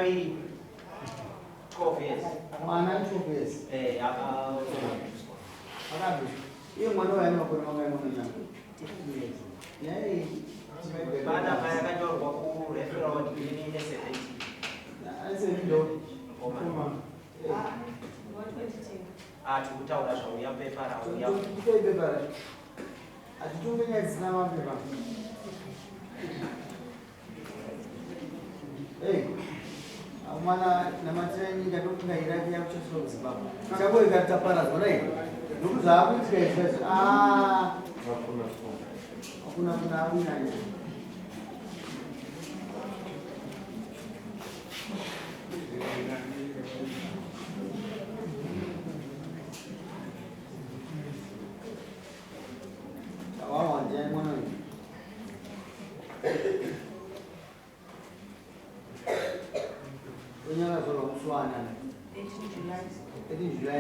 we 12 years. Mana 12 years. Akabi. Hiyo mwana wenu kwa mama yenu ni nani? Yeye bana kaya kanyo kwa ku referral ni ne 70. Ase ndio. Koma. Tukutaura zvawo yapepara yapepara. Atitumbe nyadzi na mapepa. Mwana na matreni ndokunga iraki ya kuchosoro Zimbabwe. Chabo ikatapara zona hiyo. Ndugu zangu tikaifa hakuna kuna nini. Tawa wanje mwana. Unyala solo kuswana. 18 July.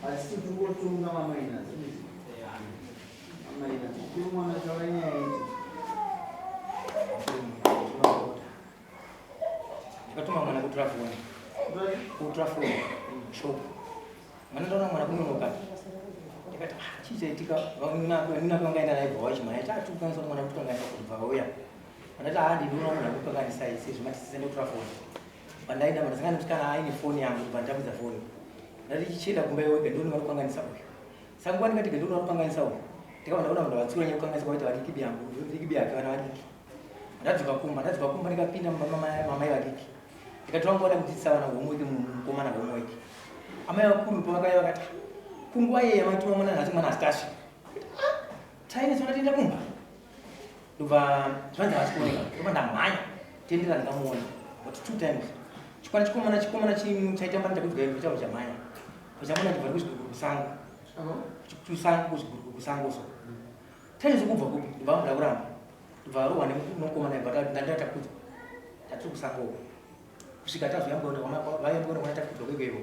Asi tuko tunga mama ina. Mama ina. Kwa mwana chawanya hizi. Katuma mwana kutrafoni. Shop. Mwana ndo mwana kunoka. Tikati chichaitika nina kangaenda naye bwachi mwana tatu kanzo mwana kutongaenda kuva oya. Anata hadi ndino mwana kutokanisa isi zvimati sisende kutrafoni. Bandaida mwana sangana kutikana aini phone yangu bandabuza phone. Ndatichida kumbe wege ndoni marukanganisa uyu. Sangwani ngati ndoni marukanganisa uyu. Tikaona ndo watsura nyokanganisa kwaita wadiki byangu, wadiki byake wana wadiki. Ndadziva kumba ndikapinda mama yake. Ndikatoa ngoda kutisa wana gomweke mukomana gomweke. Amaya kuru pavakaya vakati kungwa yeye amatuma mwana nati mwana stashi. Taine tsona tinda kumba. Ndova zvanza vasikuoneka. Ndova ndamhanya. Tendera ndikamuona. But 2 times. Chikomana chaita mbanda kuti chavo chamhanya. Pachamona ndibva kusango. Kusango kusango so. Taine zokubva kupi ndibva ndakuramba. Ndibva rohwa nemukomana ibva ndandata kuti tatu kusango. Kusvika tazvoyamboona vayamboona kuna takudwa kwekweiko.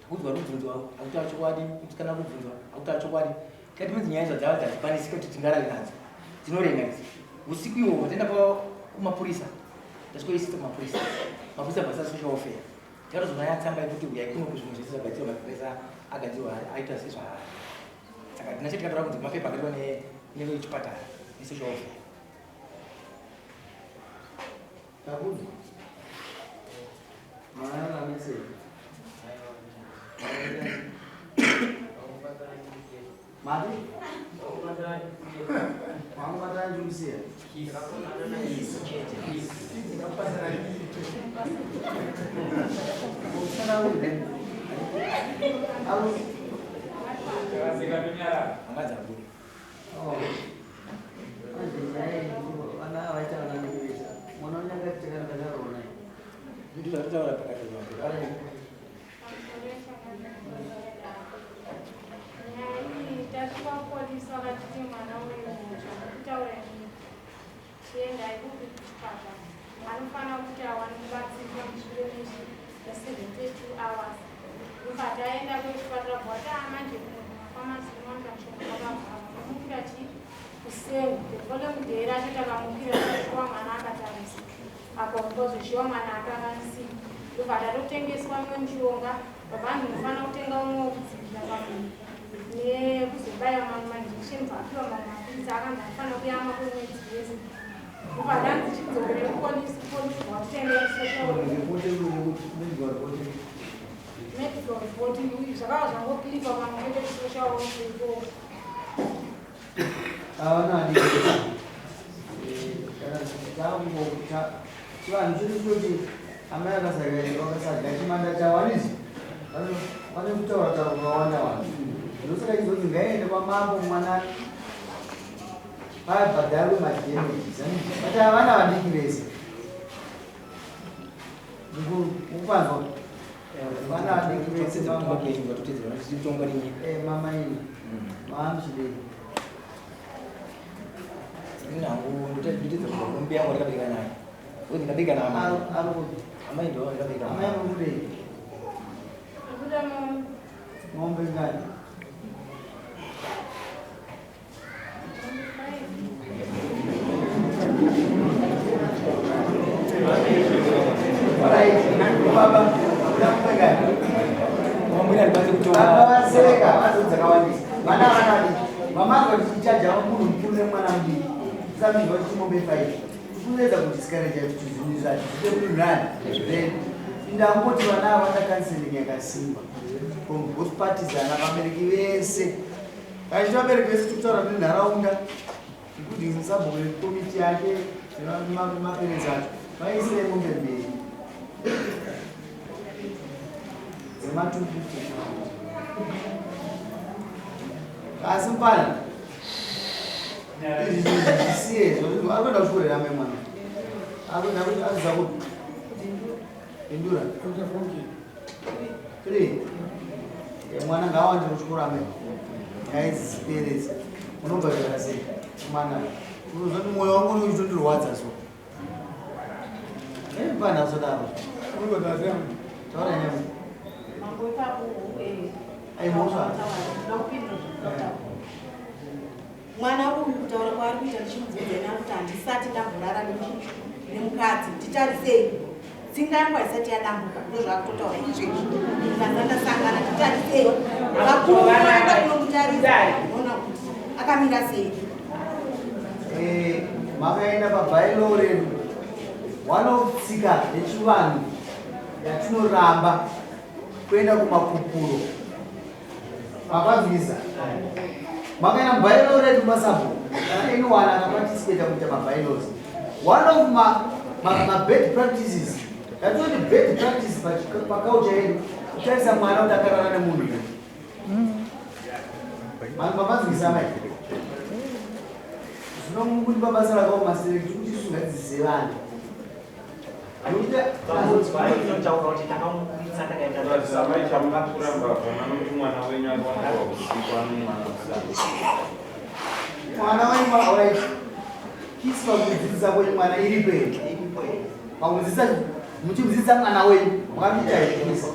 Takudwa rubvunzwa hautacho chokwadi kutikana kubvunzwa hautacho chokwadi. Tikati midzi nyaya dzava dzazvikwanisika kuti tingarari nadzo dzinorenga idzi. Usiku ihwohwo taenda kumapurisa tasvikoisisa kumapurisa. Mapurisa basa social welfare. Takatozona yatsamba yekuti uyai kuno kuzvinhu zvese zvagadzirwa mapurisa agadzirwa aita sezvaari. Saka tinachiti tikataura kunzi mapepa akadiwa nechipatara nesocial welfare. Tabudu. Mana mese. Mati? Kamu kata Julia. Sana udah. Aku. Angkat jambul. Oh. Anak baca anak Indonesia. Mononya kerja orang. Itu satu cara pakai jambul. Kuzibaya manjishini vapiwa mapirizi akandafana kuyama kwemwedzi yese ukadanzi chidzokere kupolisi medical reporting uyu zvakava zvangoklipa vamwe vete social welfare chivanhu chiri amai akasadya chimanda chawanizi vane kutaura taura vakawanda vanhu ndosaka chizoti ngaende kwamambo mwana vabhadharwe madhemejis ati havana vadiki vese ukupanzwa vana vadiki vese mama ini maamuchidei nangu ndotedzwa kumbi yangu ndikabika naye kuti ndikabika na amai ndo ndikabika amai mudei ng'ombe ngani baba unamupeka mwingine alipata kutoa waseka wazozakawandisa vana vanadi mamako tichaja munhu mukuru nemwana mudiki samizwa chimombe 5 kunoedza kuti sikareja kuti zvinhu zvacho zvite kuti nani then indangoti vana vatakanseling yakasimba from both parties ana vabereki vese kazhinji vabereki vese tikutaura kuti nharaunda kuti musabhuku komiti yake maperezi acho vaisire mombe mberi dzematukuti asi mpana izvi zvisiye akuenda kuchikorera mai mwana akuenda kuti aziza kuti indura 3 mwana ngaawande kuchikora mai ngaizisiperezi unobva zvakasei mwana unozoti mwoyo wangu unochitondirwadza so mpana zodaro taura nyama aimosva mwana uyu kutaura kwaari kuita ndichimubvunza kuti handisati ndamborara nemukadzi titarisei tsinga yangu haisati yadambuka ndozvakutotaura izvezvi ndikaza ndasangana titarisei vakuru vanoenda kunomutarisa ona kuti akamira sei makaenda pabhailo redu wanoftsika nechivanhu yatinoramba kuenda kumakupuro makwabvisa makaenda mubhailo redu masabho kana anyone akaparticipata kuita mabhailos one of mabad practices yatinoti bad practice pakaucha yedu kutarisa mwana kuti akarara nemunhu mamazivisa mai zvinomukuti pabasa rakaomaselekti kuti tisungadzise vanhu mwana wenyu kisi pakudzidzisa kwenyu mwana iri pei pakudzidzisa muchidzidzisa mwana wenyu makapita kisi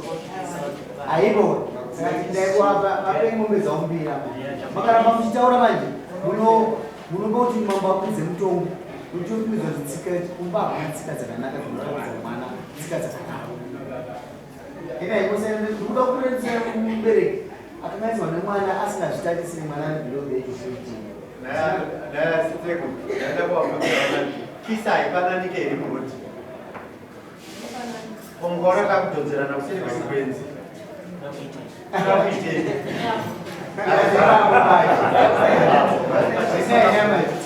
haipo saka tidaivape ngombe dzaumbira makaramba muchitaura manje munopa kuti mambo apedze mutombo uchiokumidzwa zvitsika kumba hakuna tsika dzakanaka dzinoratidza mwana tsika dzakanaka ikaikuda kuredzera mubereki akanganiswa nemwana asingazvitarisiri mwana below the age of 15 kisa haifananike iri muroti ongaona kakudodzerana kuseri kwesikwenzi Nyama